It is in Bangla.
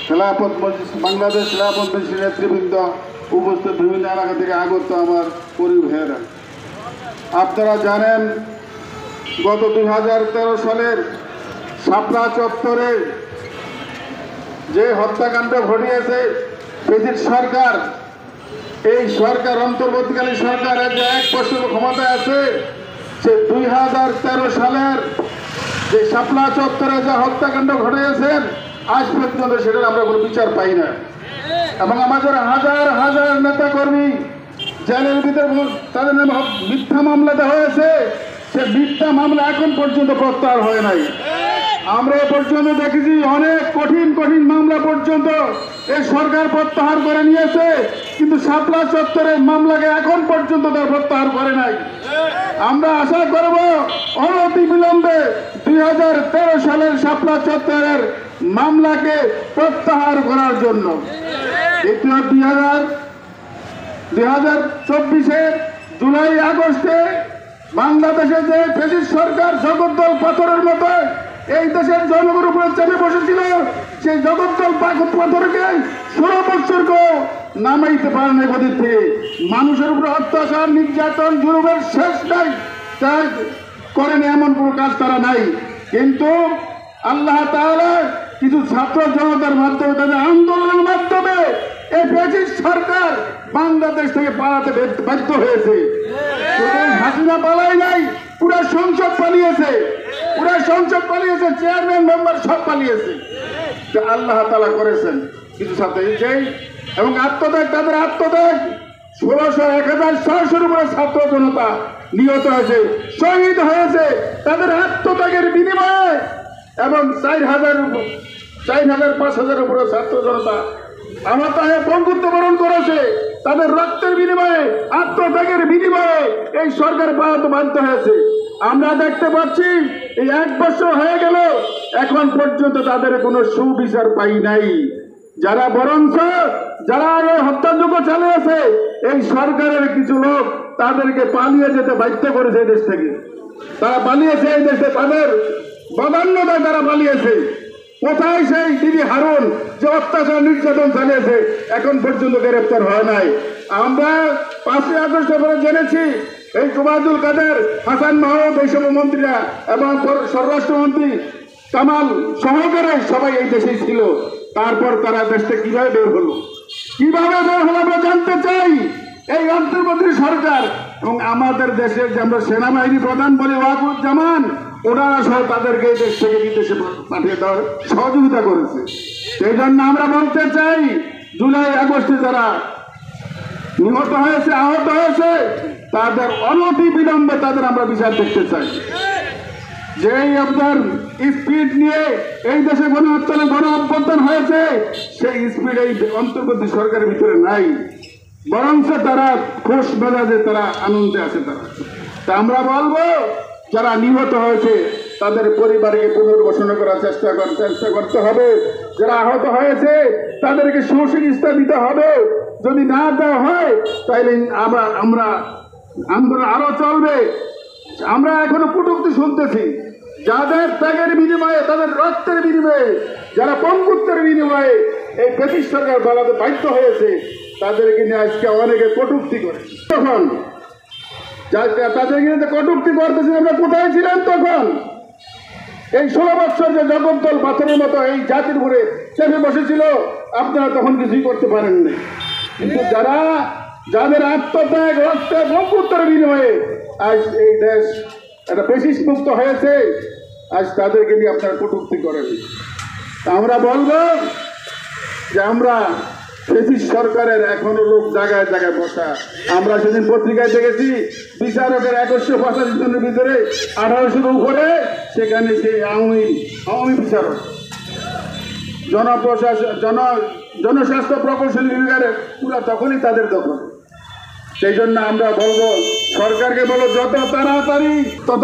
খেলাফত মজলিস বাংলাদেশ খেলাফত মজলিসের নেতৃবৃন্দ, উপস্থিত বিভিন্ন এলাকা থেকে আগত আমার পরিবার ভাইয়েরা, আপনারা জানেন গত 2013 সালের শাপলা চত্বরে যে হত্যাকাণ্ড ঘটিয়েছে ফেসিস্ট সরকার, এই সরকার অন্তর্বর্তীকালীন সরকার যে 1 বছর ক্ষমতায় আছে, সে 2013 সালের যে শাপলা চত্বরে যে হত্যাকাণ্ড ঘটিয়েছেন আজ পর্যন্ত সেটার আমরা কোনো বিচার পাই না। এবং আমাদের হাজার হাজার নেতা কর্মী জেলের ভিতরে তাদের নামে মিথ্যা মামলা দেওয়া হয়েছে, সে মিথ্যা মামলা এখন পর্যন্ত প্রত্যাহার হয় নাই। আমরা এ পর্যন্ত দেখেছি অনেক কঠিন কঠিন মামলা পর্যন্ত এই সরকার প্রত্যাহার করে নিয়েছে, কিন্তু শাপলা চত্বরের মামলাকে এখন পর্যন্ত তার প্রত্যাহার করে নাই। আমরা আশা করব অনতি বিলম্বে 2013 সালের শাপলা চত্বরের মামলাকে প্রত্যাহার করার জন্য। দ্বিতীয় 2024 জুলাই আগস্টে বাংলাদেশে যে ফেসিস্ট সরকার জগদ্দল পাথরের মতো এই দেশের জনগণের উপরে চেপে বসেছিল, সেই জগদ্দল পাথরকে 16 বছরকেও নামাইতে পারে না। গদির থেকে মানুষের উপরে অত্যাচার নির্যাতন জুলুমের শেষ নাই, তাই করেনি এমন কোনো কাজ তারা নাই। কিন্তু আল্লাহ তাআলা কিছু ছাত্র জনতার মাধ্যমে, তাদের আন্দোলনের মাধ্যমে এই ফ্যাসিস্ট সরকার বাংলাদেশ থেকে পালাতে বাধ্য হয়েছে। হাসিনা পালাই নাই, পুরা সংসদ পালিয়েছে, পুরা সংসদ পালিয়েছে, চেয়ারম্যান মেম্বার সব পালিয়েছে। আল্লাহ তাআলা করেছেন কিছু ছাত্র এবং আত্মত্যাগ, তাদের আত্মত্যাগ 1600-1600 উপরে ছাত্র জনতা নিহত হয়েছে, শহীদ হয়েছে তাদের আত্মত্যাগের বিনিময়ে, এবং 4,000-5,000 উপরে ছাত্র জনতা আমার তাহে বন্ধুত্ব বরণ করেছে। তাদের রক্তের বিনিময়ে, আত্মত্যাগের বিনিময়ে এই সরকার পালাতে বাধ্য হয়েছে। আমরা দেখতে পাচ্ছি এই 1 বছর হয়ে গেল, এখন পর্যন্ত তাদের কোনো সুবিচার পাই নাই। যারা বরঞ্চ যারা এই হত্যাযজ্ঞ চালিয়েছে, এই সরকারের কিছু লোক তাদেরকে পালিয়ে যেতে বাধ্য করেছে এই দেশ থেকে। তারা পালিয়েছে এই দেশে, তাদের বদান্যতায় তারা পালিয়েছে। কোথায় সেই দিদি হারুন যে অত্যাচার নির্যাতন চালিয়েছে, এখন পর্যন্ত গ্রেপ্তার হয় নাই। আমরা 5ই আগস্টের পরে জেনেছি এই জুবাদুল কাদের, হাসান মাহমুদ, এই সব মন্ত্রীরা এবং স্বরাষ্ট্রমন্ত্রী কামাল সহকারে সবাই এই দেশেই ছিল। তারপর তারা দেশটা কিভাবে বের হলো, কিভাবে বের হলো আমরা জানতে চাই। এই অন্তর্বর্তী সরকার এবং আমাদের দেশের যে আমরা সেনাবাহিনী প্রধান বলি ওয়াকুজ্জামান, ওনারা সহ তাদেরকে এই দেশ থেকে বিদেশে পাঠিয়ে দেওয়ার সহযোগিতা করেছে। সেই জন্য আমরা বলতে চাই, জুলাই আগস্টে যারা নিহত হয়েছে, আহত হয়েছে, তাদের অনতি বিলম্বে তাদের আমরা বিচার দেখতে চাই। যেই আপনার স্পিড নিয়ে এই দেশে গণ অভ্যুত্থান হয়েছে, সেই স্পিড এই অন্তর্বর্তী সরকারের ভিতরে নাই, বরঞ্চ তারা খুশ মেজাজে, তারা আনন্দে আছে। তা আমরা বলবো যারা নিহত হয়েছে তাদের পরিবারকে পুনর্বাসন করার চেষ্টা করতে হবে। যারা আহত হয়েছে তাদেরকে সুচিকিৎসা দিতে হবে। যদি না দেওয়া হয় তাহলে আমরা আন্দোলন আরো চলবে। আমরা এখনো কটূক্তি শুনতেছি, যাদের ত্যাগের বিনিময়ে, তাদের রক্তের বিনিময়ে, যারা পঙ্গুত্বের বিনিময়ে এই ফ্যাসিস্ট সরকার পালাতে বাধ্য হয়েছে, তাদেরকে নিয়ে আজকে অনেকে কটূক্তি করে। তখন তাদেরকে নিয়ে কটূক্তি করতেছে, আমরা কোথায় ছিলেন তখন? এই 16 বছর যে জগদ্দল পাথরের মতো এই জাতির উপরে চেপে বসেছিল, আপনারা তখন কিছুই করতে পারেননি। কিন্তু যাদের আত্মত্যাগ, রক্তের পঙ্গুত্বের বিনিময়ে আজ এই দেশ একটা ফ্যাসিস্ট মুক্ত হয়েছে, আজ তাদেরকে নিয়ে আপনারা কটূক্তি করেন। আমরা বলবো যে আমরা ফ্যাসিস্ট সরকারের এখনো লোক জায়গায় জায়গায় বসা। আমরা সেদিন পত্রিকায় দেখেছি বিচারকের 185 জনের ভিতরে 1800 উপরে, সেখানে সেই আওয়ামী বিচারক, জনস্বাস্থ্য প্রকৌশলী বিভাগের পুরা তখনই তাদের দখল। সেই জন্য আমরা বলবো সরকারকে বলো যত তাড়াতাড়ি তত